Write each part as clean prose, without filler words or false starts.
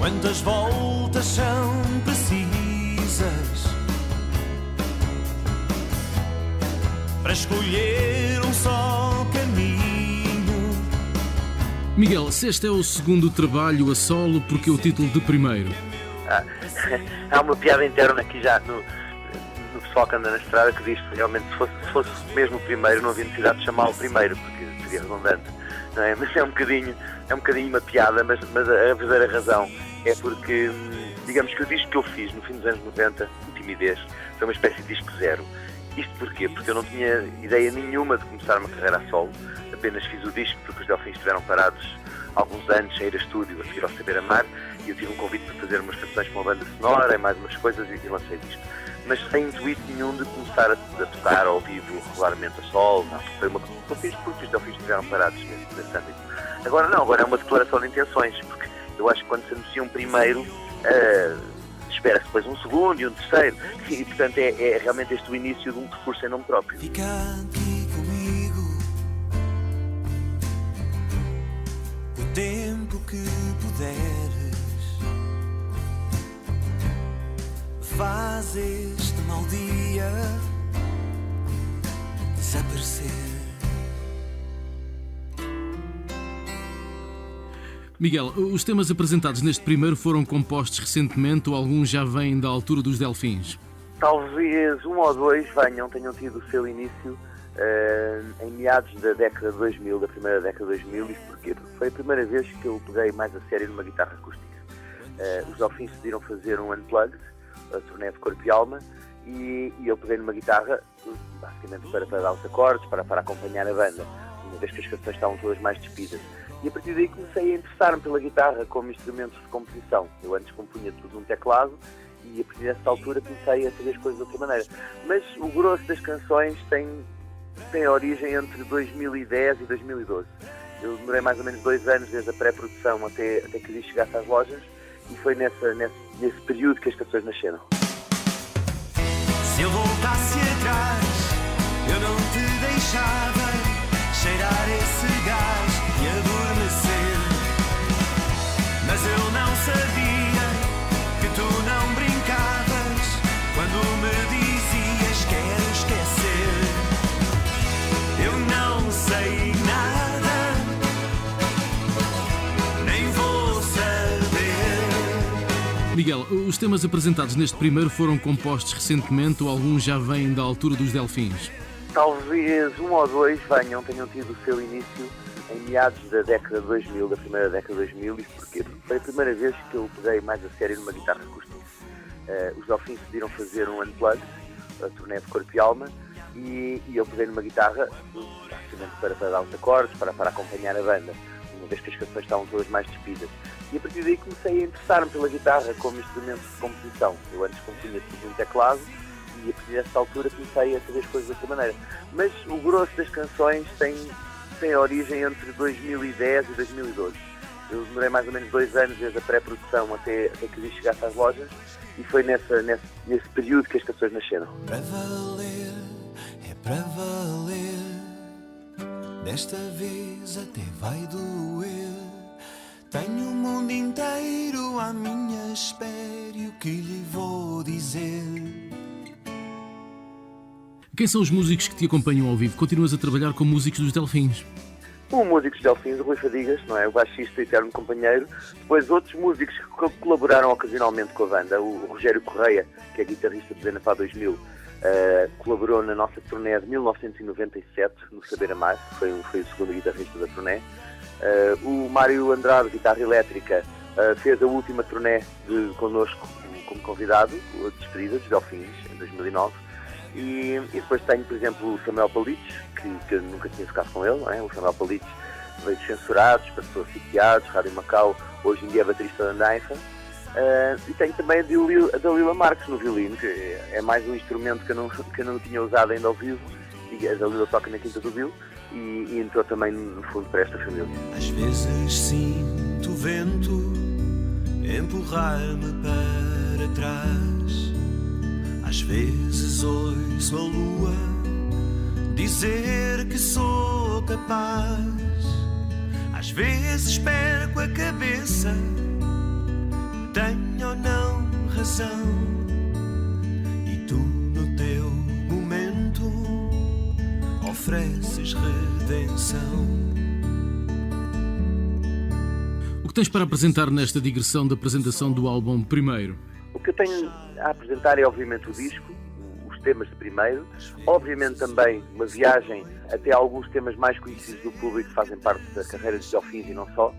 Quantas voltas são precisas para escolher um só caminho? Miguel, se este é o segundo trabalho a solo, porque o título de primeiro? Há uma piada interna aqui já no pessoal que anda na estrada que diz que realmente se fosse mesmo o primeiro não havia necessidade de chamá-lo primeiro, porque seria redundante, não é? Mas é um bocadinho uma piada, mas a verdadeira razão é porque, digamos que o disco que eu fiz no fim dos anos 90, o Timidez, foi uma espécie de disco zero. Isto porquê? Porque eu não tinha ideia nenhuma de começar uma carreira a solo, apenas fiz o disco porque os Delfins estiveram parados alguns anos sem ir a estúdio, a seguir ao Saber Amar, e eu tive um convite para fazer umas canções com uma banda sonora e mais umas coisas e lancei o disco. Mas sem intuito nenhum de começar a tocar ao vivo regularmente a solo, não. Foi uma coisa que eu fiz porque os Delfins estiveram parados nesse âmbito. Agora não, agora é uma declaração de intenções, porque eu acho que quando se anuncia um primeiro, espera-se depois um segundo e um terceiro, e portanto é realmente este o início de um percurso em nome próprio. Fica aqui comigo o tempo que puderes. Faz este mau dia desaparecer. Miguel, os temas apresentados neste primeiro foram compostos recentemente ou alguns já vêm da altura dos Delfins? Talvez um ou dois tenham tido o seu início em meados da década de 2000, da primeira década de 2000. Isto porquê? Porque foi a primeira vez que eu peguei mais a sério numa guitarra acústica. Os Delfins decidiram fazer um unplugged, a turnê de Corpo e Alma, e eu peguei numa guitarra basicamente para dar os acordes, para acompanhar a banda, uma vez que as canções estavam todas mais despidas. E a partir daí comecei a interessar-me pela guitarra como instrumento de composição. Eu antes compunha tudo num teclado e a partir dessa altura comecei a fazer as coisas de outra maneira. Mas o grosso das canções tem origem entre 2010 e 2012. Eu demorei mais ou menos 2 anos desde a pré-produção até que o disco chegasse às lojas, e foi nesse período que as canções nasceram. Se eu voltasse atrás, eu não te deixava cheirar esse gás e adormecer. Mas eu não sabia que tu não brincavas quando me dizias quero esquecer. Eu não sei nada, nem vou saber. Miguel, os temas apresentados neste primeiro foram compostos recentemente ou alguns já vêm da altura dos Delfins? Talvez um ou dois tenham tido o seu início em meados da década de 2000, da primeira década de 2000. Isto porquê? Porque foi a primeira vez que eu peguei mais a sério numa guitarra acústica. Os Delfins decidiram fazer um unplugged, a turnê de Corpo e Alma, e eu peguei numa guitarra basicamente para dar os acordes, para acompanhar a banda, uma vez que as canções estavam todas mais despidas. E a partir daí comecei a interessar-me pela guitarra como instrumento de composição. Eu antes compunha tudo num teclado e a partir dessa altura comecei a fazer as coisas de outra maneira. Mas o grosso das canções tem origem entre 2010 e 2012. Eu demorei mais ou menos 2 anos desde a pré-produção até que o disco chegasse às lojas, e foi nesse período que as canções nasceram. Para valer, é para valer, desta vez até vai doer. Tenho o mundo inteiro à minha espera e o que lhe vou dizer? Quem são os músicos que te acompanham ao vivo? Continuas a trabalhar com músicos dos Delfins? Um músico dos Delfins, o Rui Fadigas, não é? O baixista e eterno companheiro. Depois outros músicos que colaboraram ocasionalmente com a banda. O Rogério Correia, que é guitarrista do Zenapá 2000, colaborou na nossa turnê de 1997, no Saber Amar, foi o segundo guitarrista da turnê. O Mário Andrade, guitarra elétrica, fez a última turnê connosco como convidado, a despedida dos Delfins, em 2009. E depois tenho, por exemplo, o Samuel Palites, que eu nunca tinha tocado com ele, não é? O Samuel Palites veio dos Censurados, passou a Sitiados, Rádio Macau, hoje em dia é baterista da Naifa. E tenho também a Dalila Marques no violino, que é mais um instrumento que eu não tinha usado ainda ao vivo, e a Dalila toca na Quinta do Vil e entrou também no fundo para esta família. Às vezes sinto o vento empurrar-me para trás, às vezes ouço a lua dizer que sou capaz, às vezes perco a cabeça razão e tu no teu momento ofereces redenção. O que tens para apresentar nesta digressão da apresentação do álbum Primeiro? O que eu tenho a apresentar é obviamente o disco, os temas de Primeiro, obviamente também uma viagem até alguns temas mais conhecidos do público que fazem parte da carreira dos Delfins e não só.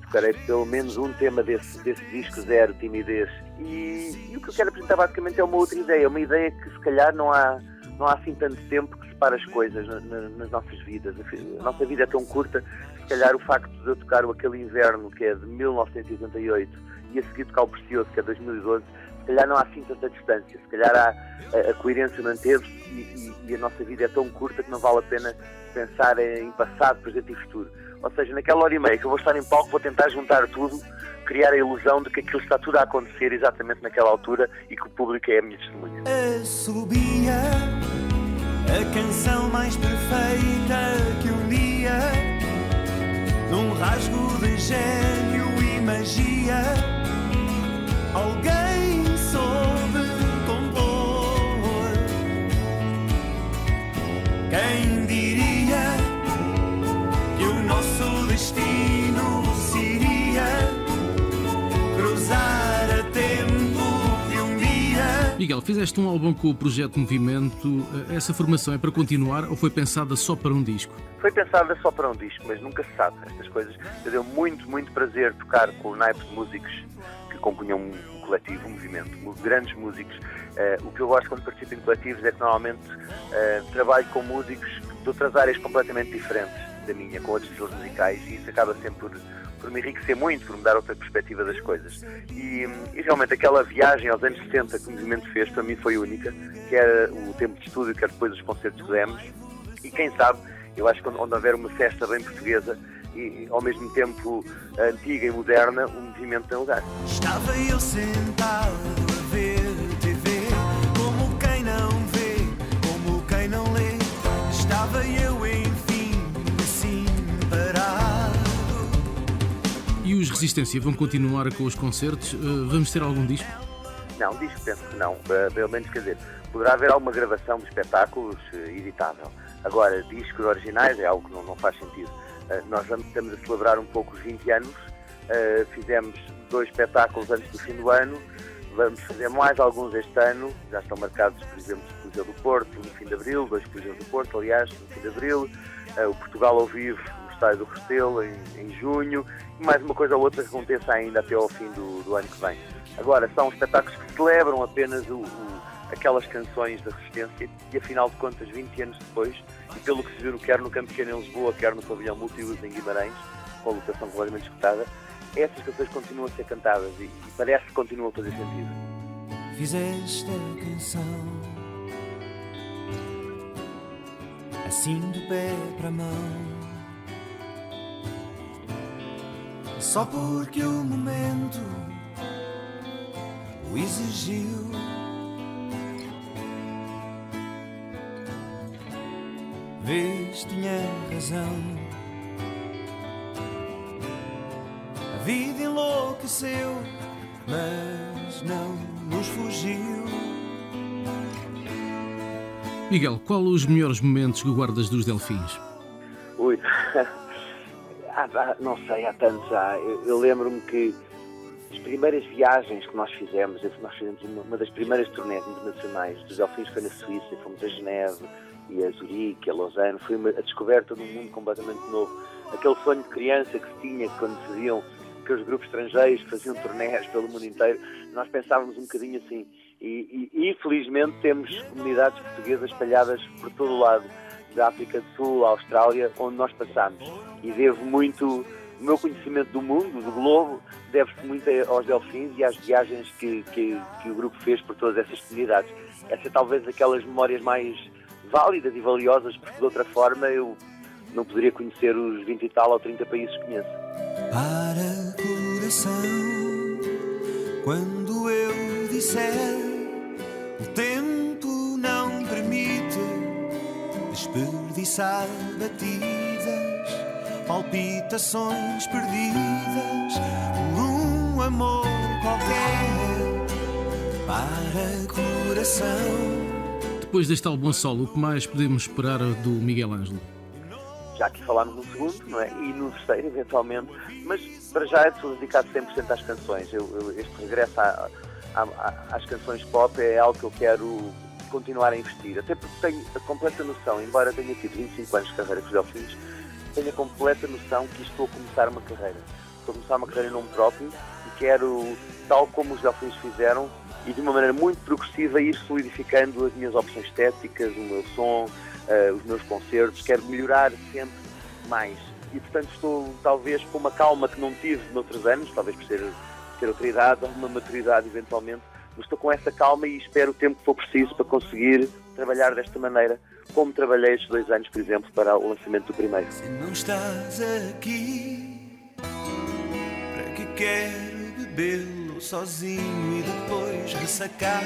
Tocarei pelo menos um tema desse disco, Zero, Timidez. E o que eu quero apresentar basicamente é uma outra ideia, uma ideia que se calhar não há assim tanto tempo que separa as coisas nas nossas vidas. A nossa vida é tão curta, se calhar o facto de eu tocar aquele Inverno, que é de 1988, e a seguir tocar o Precioso, que é de 2012, se calhar não há assim tanta distância, se calhar a coerência manteve-se e a nossa vida é tão curta que não vale a pena pensar em passado, presente e futuro. Ou seja, naquela hora e meia que eu vou estar em palco, vou tentar juntar tudo, criar a ilusão de que aquilo está tudo a acontecer exatamente naquela altura e que o público é a minha testemunha. Assobia a canção mais perfeita que um dia, num rasgo de gênio e magia, alguém soube compor. Quem diria que o nosso destino se iria cruzar a tempo de um dia? Miguel, fizeste um álbum com o Projeto Movimento. Essa formação é para continuar ou foi pensada só para um disco? Foi pensada só para um disco, mas nunca se sabe estas coisas. Eu deu muito prazer tocar com o naipe de músicos que compunham um coletivo, um movimento, grandes músicos. O que eu gosto quando participo em coletivos é que normalmente trabalho com músicos de outras áreas completamente diferentes da minha, com outros estilos musicais, e isso acaba sempre por me enriquecer muito, por me dar outra perspectiva das coisas. E realmente aquela viagem aos anos 60 que o movimento fez, para mim foi única, quer o tempo de estúdio, quer depois os concertos que demos, e quem sabe, eu acho que onde houver uma festa bem portuguesa e ao mesmo tempo antiga e moderna, o movimento tem lugar. Estava eu sentado a ver TV, como quem não vê, como quem não lê. Estava eu, enfim, assim parado. E os Resistência vão continuar com os concertos? Vamos ter algum disco? Não, disco penso que não. Pelo menos, quer dizer, poderá haver alguma gravação de espetáculos editável. Agora, discos originais é algo que não faz sentido. Nós estamos a celebrar um pouco os 20 anos, fizemos 2 espetáculos antes do fim do ano, vamos fazer mais alguns este ano, já estão marcados, por exemplo, o Coliseu do Porto no fim de Abril, 2 Coliseus do Porto, aliás, no fim de Abril, o Portugal ao vivo no Estádio do Restelo em junho, e mais uma coisa ou outra que aconteça ainda até ao fim do ano que vem. Agora, são espetáculos que celebram apenas aquelas canções da Resistência e, afinal de contas, 20 anos depois, e pelo que se viu quer no Campo Pequeno em Lisboa, quer no Pavilhão Multiuso em Guimarães, com a lotação completamente escutada, essas canções continuam a ser cantadas e parece que continuam a fazer sentido. Fiz esta canção assim do pé para a mão, só porque o momento o exigiu. Vês, tinha razão, a vida enlouqueceu, mas não nos fugiu. Miguel, qual os melhores momentos que guardas dos Delfins? Ui, não sei, há tantos já. Eu lembro-me que as primeiras viagens que nós fizemos uma das primeiras turnés internacionais dos Delfins foi na Suíça, fomos a Geneve e a Zurique, a Lausanne, foi a descoberta de um mundo completamente novo. Aquele sonho de criança que se tinha quando se diziam que os grupos estrangeiros faziam turnés pelo mundo inteiro, nós pensávamos um bocadinho assim. E infelizmente temos comunidades portuguesas espalhadas por todo o lado, da África do Sul, à Austrália, onde nós passamos. E devo muito, o meu conhecimento do mundo, do globo, deve-se muito aos Delfins e às viagens que o grupo fez por todas essas comunidades. Essa é talvez daquelas memórias mais válidas e valiosas, porque de outra forma eu não poderia conhecer os 20 e tal ou 30 países que conheço. Para coração, quando eu disser, o tempo não permite desperdiçar batidas, palpitações perdidas por um amor qualquer. coração. Depois deste álbum solo, o que mais podemos esperar do Miguel Ângelo? Já aqui falámos no segundo, não é? E no terceiro, eventualmente, mas para já estou dedicado 100% às canções. Este regresso às canções pop é algo que eu quero continuar a investir, até porque tenho a completa noção, embora tenha tido 25 anos de carreira com os Delfins, tenho a completa noção que estou a começar uma carreira. Estou a começar uma carreira em nome próprio e quero, tal como os Delfins fizeram, e de uma maneira muito progressiva, ir solidificando as minhas opções estéticas, o meu som, os meus concertos. Quero melhorar sempre mais. E, portanto, estou talvez com uma calma que não tive noutros anos, talvez por ter outra idade, uma maturidade eventualmente, mas estou com essa calma e espero o tempo que for preciso para conseguir trabalhar desta maneira, como trabalhei estes 2 anos, por exemplo, para o lançamento do primeiro. Se não estás aqui, para que quero bebê-lo sozinho e depois ressacar?